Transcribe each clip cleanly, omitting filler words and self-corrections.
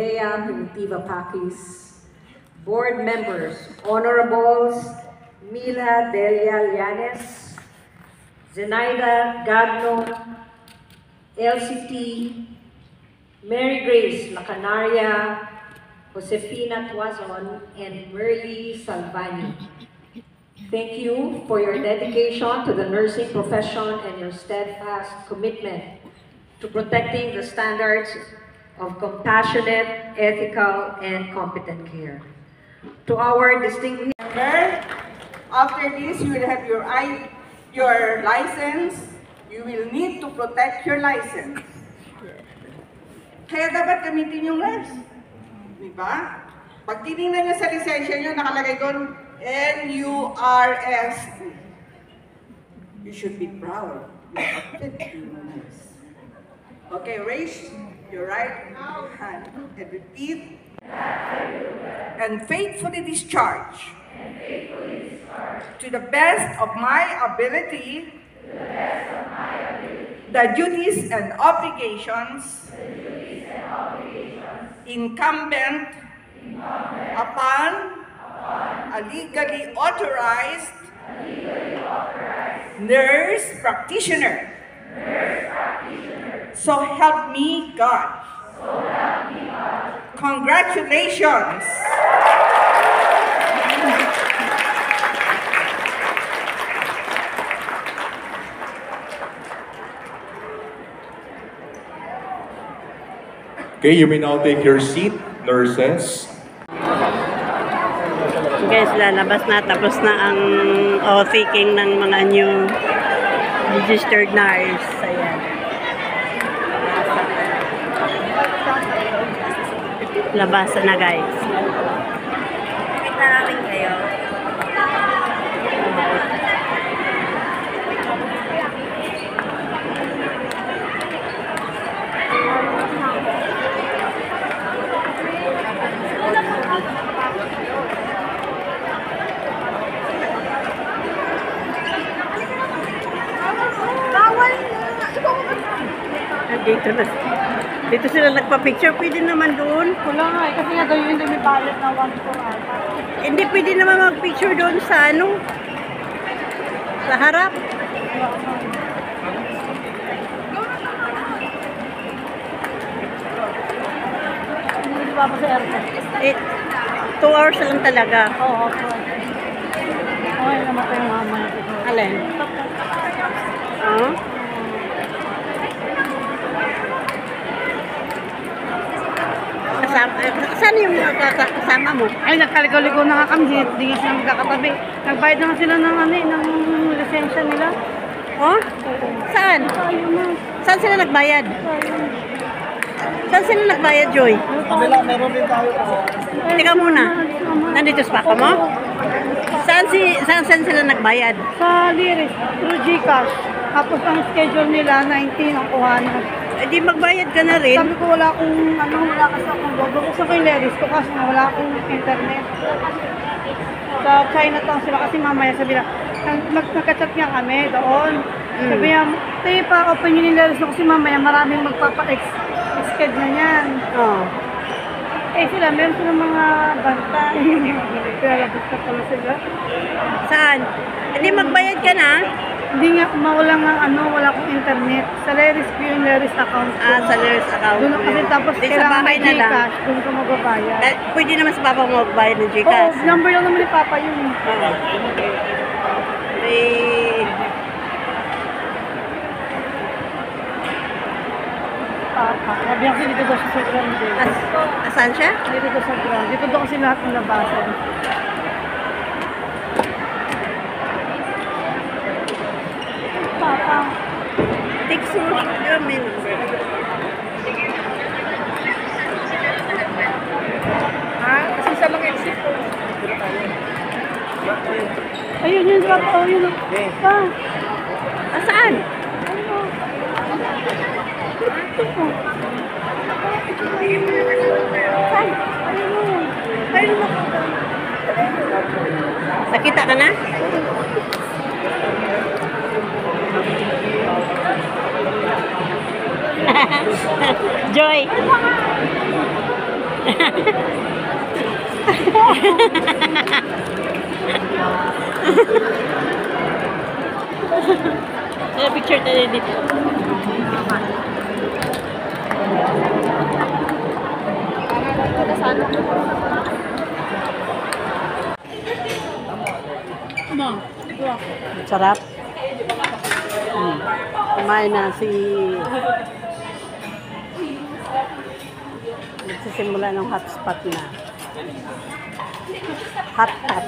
Lea Primitiva Pakis, Board Members, Honorables Mila Delia Llanes, Zenaida Gagno, LCT, Mary Grace Lacanaria, Josefina Tuazon, and Merly Salvani. Thank you for your dedication to the nursing profession and your steadfast commitment to protecting the standards of compassionate, ethical, and competent care. To our distinguished member, after this, you will have your license. You will need to protect your license. Kaya dapat gamitin yung NURS. Diba? Pag tinignan nyo sa lisensya nyo, nakalagay doon, NURS. You should be proud. Okay, raise your right hand and repeat. And faithfully discharge. To the best of my ability. The duties and obligations. Incumbent upon a legally authorized nurse practitioner. So help me God. Congratulations. Okay, you may now take your seat, nurses. Guys, lalabas na. Tapos na ang taking ng mga new registered nurse. Ayan. Labasan na, guys. Kita namin kayo. Dito sila nagpa-picture. Pwede naman doon. Wala nga eh, kasi nga daw yung lumipalit na 1-4 ata. Hindi pwede naman mag-picture doon sa ano? Sa harap. Hindi ba pa sa airport? 2 hours lang talaga. Oo, okay naman pa yung mama niya. Alin? Saan yung mga kasama mo? Ay, nagkaligaw-ligaw na nga kami. Hindi nga sila magkakatabi. Nagbayad na nga sila ng, ng lisensya nila. Oh? Saan? Saan sila nagbayad? Saan sila nagbayad, Joy? Kabila, meron din tayo. Teka muna. Nandito sa papa mo? Saan sila nagbayad? Sa Liris, through GCash. Tapos ang schedule nila, 19 ang kuhanan. Eh di magbayad ka na rin. Sabi ko wala akong, wala kasi akong logo. Buksan ko yung Liris ko kasi wala akong internet. Sa Chinatown sila kasi mamaya sabi na, nagka-chat niya kami doon. Sabi niya, tayo pa open yun yung Liris ko kasi mamaya maraming magpapa-exced na yan. Oh. Eh sila, meron sila mga bantay. Pinalabas ka pala sila. Saan? Hindi magbayad ka na? Hindi nga, mawala nga wala akong internet. Sa Liris ko yung Liris account ko. Sa Liris account. Doon kasi tapos di, kailangan sa bahay may na lang. GCash, doon ko magbabayad. Pwede naman sa papa mo magbayad ng Oo, GCash. number lang naman ni Papa yun. Papa. Sabi kasi dito daw siya sa grande. Asan siya? Dito daw sa grande. Dito daw kasi lahat ng labasan. Papa. Text mo. May number. Kasi isa lang exit po. Ayun yun, Papa. Oh, yun. Saan? Nakita ka na? Joy. Kaya picture tayo dito. Sarap. Kumain na si... Nagsisimula ng hotspot na. Hot pot.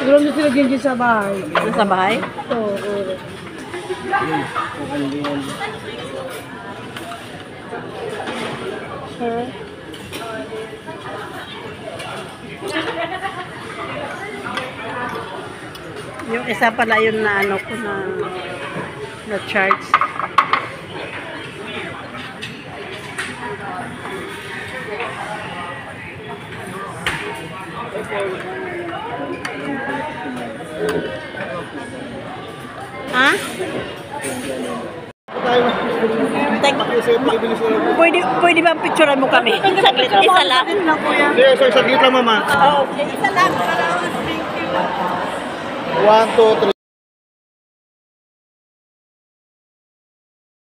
Siguro nyo sila din sa bahay. Nasa bahay? Oo. Yung isa pala yun na ano ko na charge. Ha? Pwede ba picturean mo kami? Saglit, isa lang. Hindi, saglit lang, mama. Oh, okay, isa lang. 1, 2, 3.